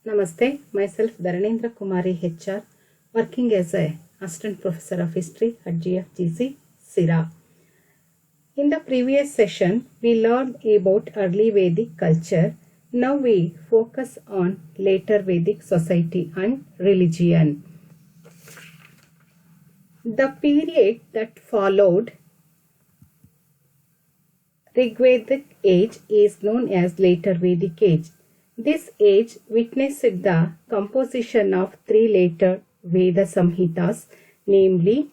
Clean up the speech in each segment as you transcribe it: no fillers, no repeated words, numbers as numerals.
Namaste, myself Dharanendra Kumari HR, working as a Assistant Professor of History at GFGC, Sira. In the previous session, we learned about early Vedic culture. Now we focus on later Vedic society and religion. The period that followed Rigvedic age is known as later Vedic age. This age witnessed the composition of three later Veda Samhitas, namely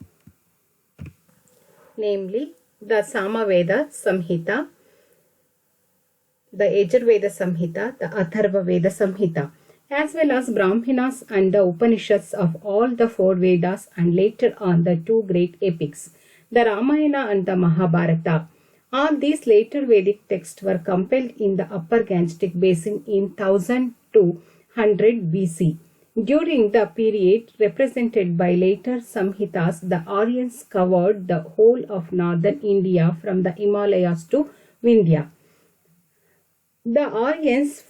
the Samaveda Samhita, the Yajurveda Samhita, the Atharva Veda Samhita, as well as Brahmanas and the Upanishads of all the four Vedas, and later on the two great epics, the Ramayana and the Mahabharata. All these later Vedic texts were compiled in the Upper Gangetic Basin in 1000 to 100 BC. During the period represented by later Samhitas, the Aryans covered the whole of northern India from the Himalayas to Vindhya. The Aryans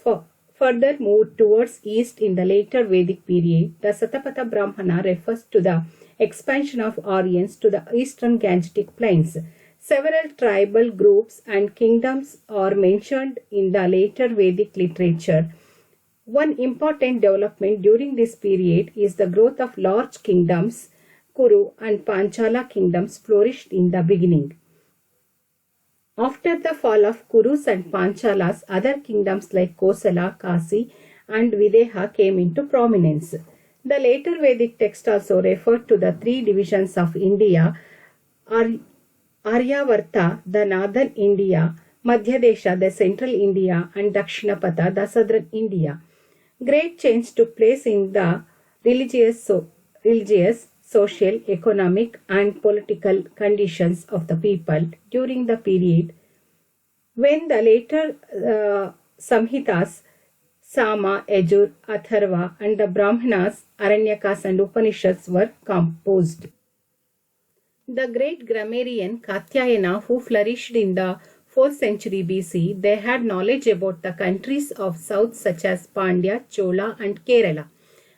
further moved towards east in the later Vedic period. The Satapatha Brahmana refers to the expansion of Aryans to the eastern Gangetic plains. Several tribal groups and kingdoms are mentioned in the later Vedic literature. One important development during this period is the growth of large kingdoms. Kuru and Panchala kingdoms flourished in the beginning. After the fall of Kurus and Panchalas, other kingdoms like Kosala, Kasi and Videha came into prominence. The later Vedic text also referred to the three divisions of India: Aryavarta, the northern India; Madhyadesha, the central India; and Dakshinapatha, the southern India. Great change took place in the religious, social, economic, and political conditions of the people during the period when the later Samhitas, Sama, Yajur, Atharva, and the Brahmanas, Aranyakas, and Upanishads were composed. The great grammarian Katyayana, who flourished in the 4th century BC, they had knowledge about the countries of south such as Pandya, Chola, and Kerala.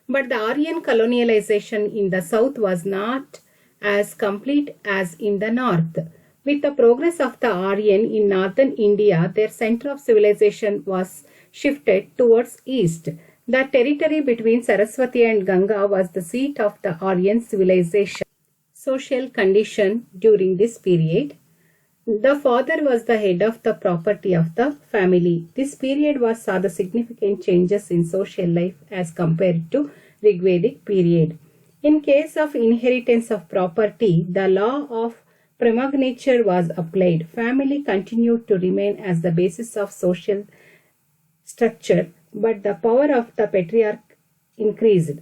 But the Aryan colonialization in the south was not as complete as in the north. With the progress of the Aryan in northern India, their center of civilization was shifted towards east. The territory between Saraswati and Ganga was the seat of the Aryan civilization. Social condition during this period: the father was the head of the property of the family. This period saw the significant changes in social life as compared to Rigvedic period. In case of inheritance of property, the law of primogeniture was applied. Family continued to remain as the basis of social structure, but the power of the patriarch increased.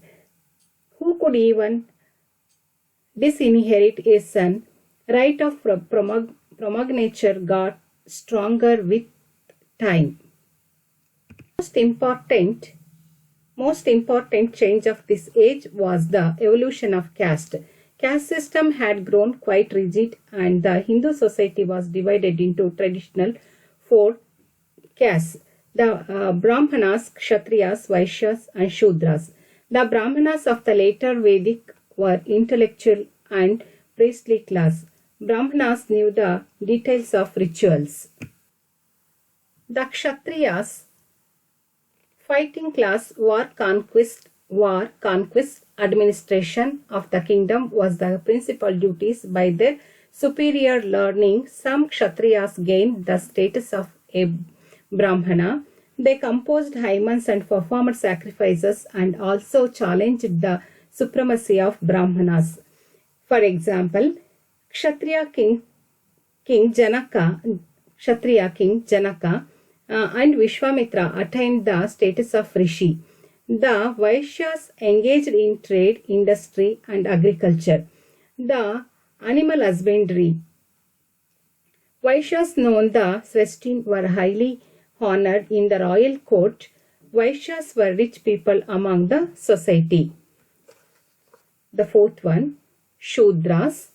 Who could even disinherit a son? Right of primogeniture got stronger with time. Most important change of this age was the evolution of caste. Caste system had grown quite rigid, and the Hindu society was divided into traditional 4 castes: the Brahmanas, Kshatriyas, Vaishyas, and Shudras. The Brahmanas of the later Vedic were intellectual and priestly class. Brahmanas knew the details of rituals. The Kshatriyas, fighting class, war, conquest, administration of the kingdom was the principal duties. By their superior learning, some Kshatriyas gained the status of a Brahmana. They composed hymns and performed sacrifices, and also challenged the supremacy of Brahmanas. For example, Kshatriya King Janaka and Vishwamitra attained the status of Rishi. The Vaishyas engaged in trade, industry, and agriculture. The animal husbandry. Vaishyas known the Swastin were highly honored in the royal court. Vaishyas were rich people among the society. The fourth one, Shudras.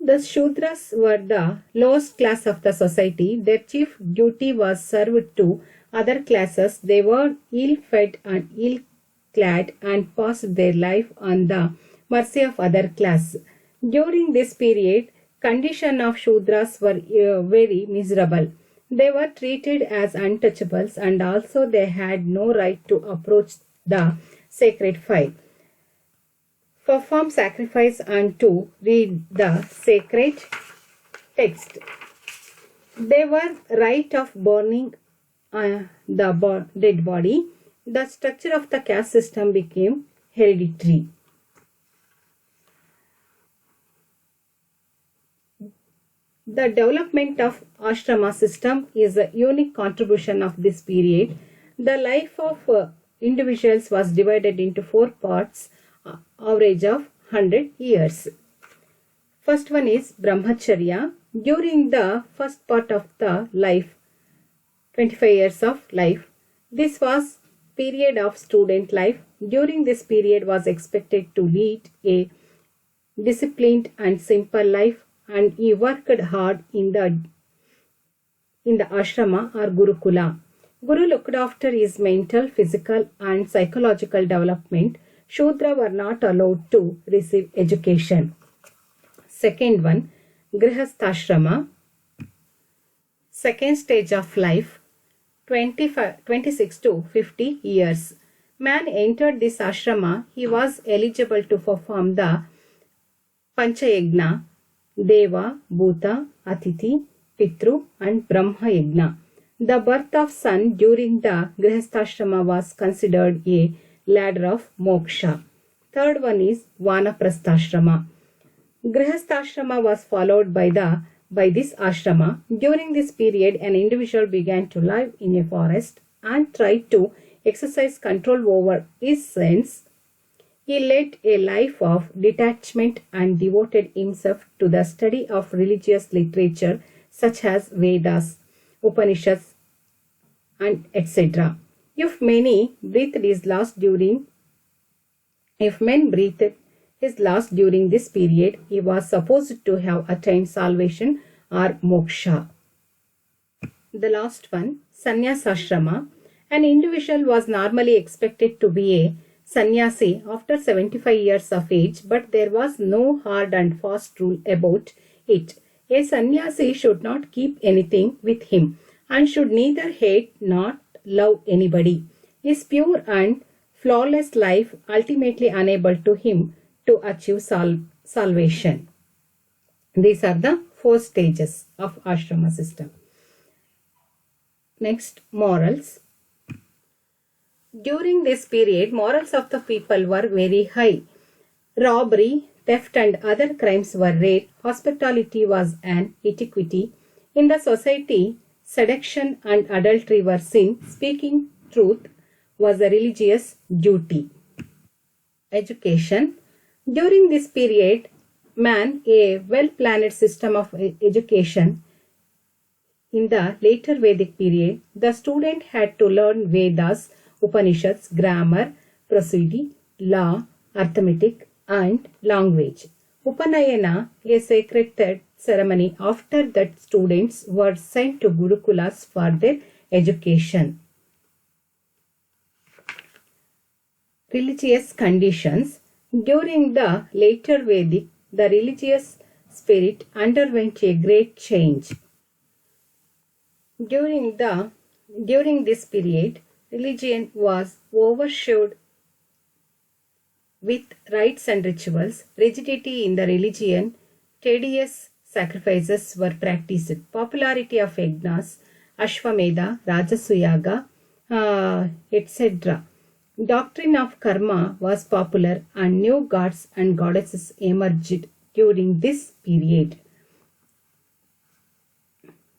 The Shudras were the lowest class of the society. Their chief duty was served to other classes. They were ill-fed and ill-clad and passed their life on the mercy of other class. During this period, condition of Shudras were very miserable. They were treated as untouchables and also they had no right to approach the sacred fire, perform sacrifice and to read the sacred text. They were right of burning the dead body. The structure of the caste system became hereditary. The development of ashrama system is a unique contribution of this period. The life of individuals was divided into 4 parts, average of 100 years. First one is brahmacharya. During the first part of the life, 25 years of life, this was period of student life. During this period was expected to lead a disciplined and simple life, and he worked hard in the ashrama or gurukula. Guru looked after his mental, physical and psychological development. Shudra were not allowed to receive education. Second one, grihastha. Second stage of life, 26 to 50 years. Man entered this ashrama. He was eligible to perform the Panchayagna, Deva, Bhuta, Atithi, Pitru and Brahma Yagna. The birth of son during the Grihastha was considered a ladder of moksha. Third one is Vanaprastha. Grihastha was followed by this ashrama. During this period, an individual began to live in a forest and tried to exercise control over his sense. He led a life of detachment and devoted himself to the study of religious literature such as Vedas, Upanishads, and etc. If men breathed his last during this period, he was supposed to have attained salvation or moksha. The last one, sannyasashrama. An individual was normally expected to be a sannyasi after 75 years of age, but there was no hard and fast rule about it. A sannyasi should not keep anything with him and should neither hate nor love anybody. His pure and flawless life ultimately enabled to him to achieve salvation. These are the 4 stages of ashrama system. Next, morals. During this period, morals of the people were very high. Robbery, theft and other crimes were rare. Hospitality was an etiquette. In the society, seduction and adultery were sin. Speaking truth was a religious duty. Education. During this period, a well-planned system of education. In the later Vedic period, the student had to learn Vedas, Upanishads, grammar, prosody, law, arithmetic, and language. Upanayana, a sacred ceremony. After that, students were sent to Gurukulas for their education. Religious conditions. During the later Vedic, the religious spirit underwent a great change. During this period, religion was overshadowed with rites and rituals. Rigidity in the religion, tedious sacrifices were practiced. Popularity of yagnas, Ashwamedha, Rajasuyaga, etc. Doctrine of karma was popular and new gods and goddesses emerged during this period.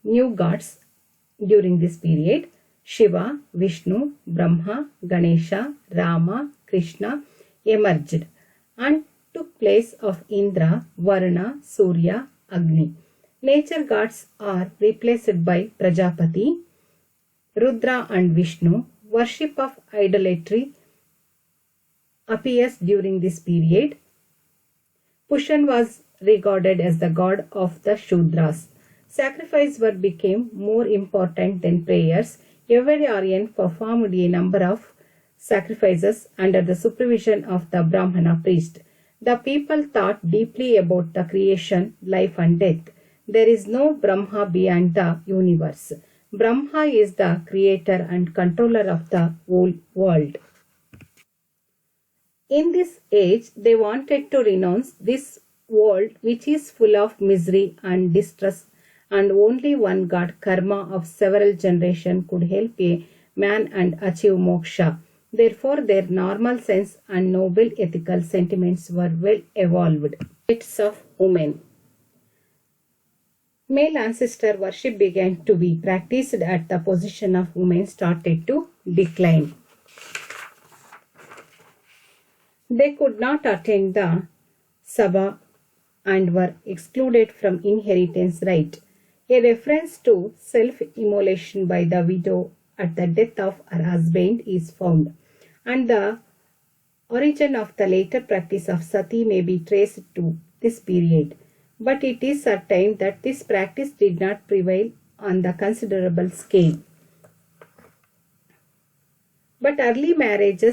New gods during this period, Shiva, Vishnu, Brahma, Ganesha, Rama, Krishna emerged and took place of Indra, Varuna, Surya, Agni. Nature gods are replaced by Prajapati, Rudra and Vishnu. Worship of idolatry appears during this period. Pushan was regarded as the god of the Shudras. Sacrifice work became more important than prayers. Every Aryan performed a number of sacrifices under the supervision of the Brahmana priest. The people thought deeply about the creation, life and death. There is no Brahma beyond the universe. Brahma is the creator and controller of the whole world. In this age, they wanted to renounce this world which is full of misery and distress, and only one god, karma of several generations, could help a man and achieve moksha. Therefore, their normal sense and noble ethical sentiments were well evolved. Rights of women. Male ancestor worship began to be practiced at the position of women started to decline. They could not attend the Sabha and were excluded from inheritance right. A reference to self-immolation by the widow at the death of her husband is found, and the origin of the later practice of sati may be traced to this period. But it is certain that this practice did not prevail on the considerable scale. But early marriage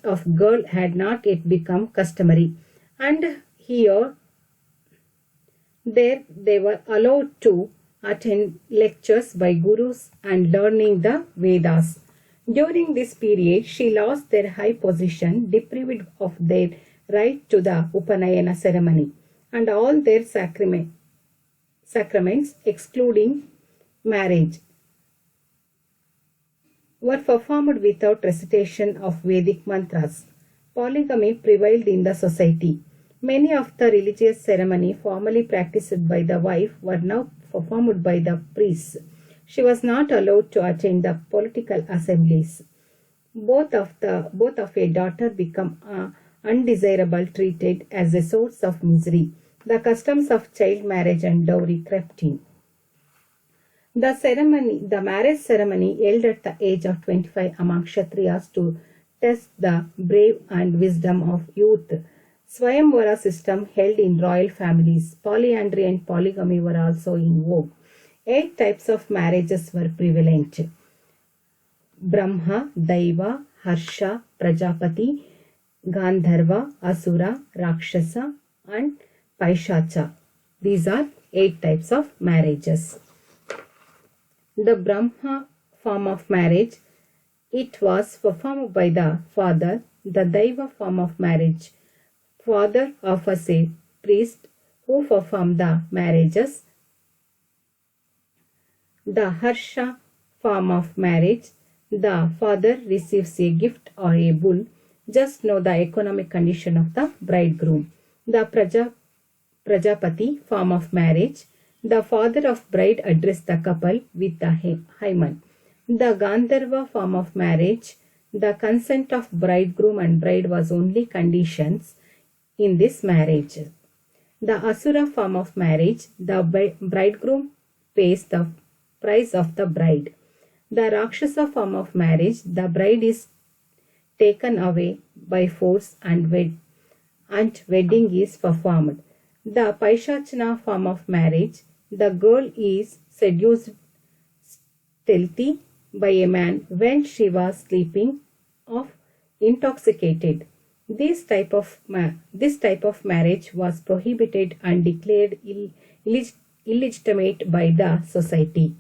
of girl had not yet become customary, and there they were allowed to attend lectures by gurus and learning the Vedas. During this period, she lost their high position, deprived of their right to the Upanayana ceremony, and all their sacraments excluding marriage were performed without recitation of Vedic mantras. Polygamy prevailed in the society. Many of the religious ceremonies formerly practiced by the wife were now performed by the priests. She was not allowed to attend the political assemblies. Both of a daughter become undesirable, treated as a source of misery. The customs of child marriage and dowry crept in. The marriage ceremony held at the age of 25 among Kshatriyas to test the brave and wisdom of youth. Swayamvara system held in royal families. Polyandry and polygamy were also in vogue. 8 types of marriages were prevalent: Brahma, Daiva, Harsha, Prajapati, Gandharva, Asura, Rakshasa and Paishacha. These are 8 types of marriages. The Brahma form of marriage, it was performed by the father. The Daiva form of marriage, father offers a priest who performed the marriages. The Harsha form of marriage, the father receives a gift or a bull. Just know the economic condition of the bridegroom. The Prajapati form of marriage, the father of bride addressed the couple with the hymen. The Gandharva form of marriage, the consent of bridegroom and bride was only conditions in this marriage. The Asura form of marriage, the bridegroom pays the price of the bride. The Rakshasa form of marriage, the bride is taken away by force and wedding is performed. The Paishachana form of marriage, the girl is seduced stealthy by a man when she was sleeping or intoxicated. This type of marriage was prohibited and declared illegitimate by the society.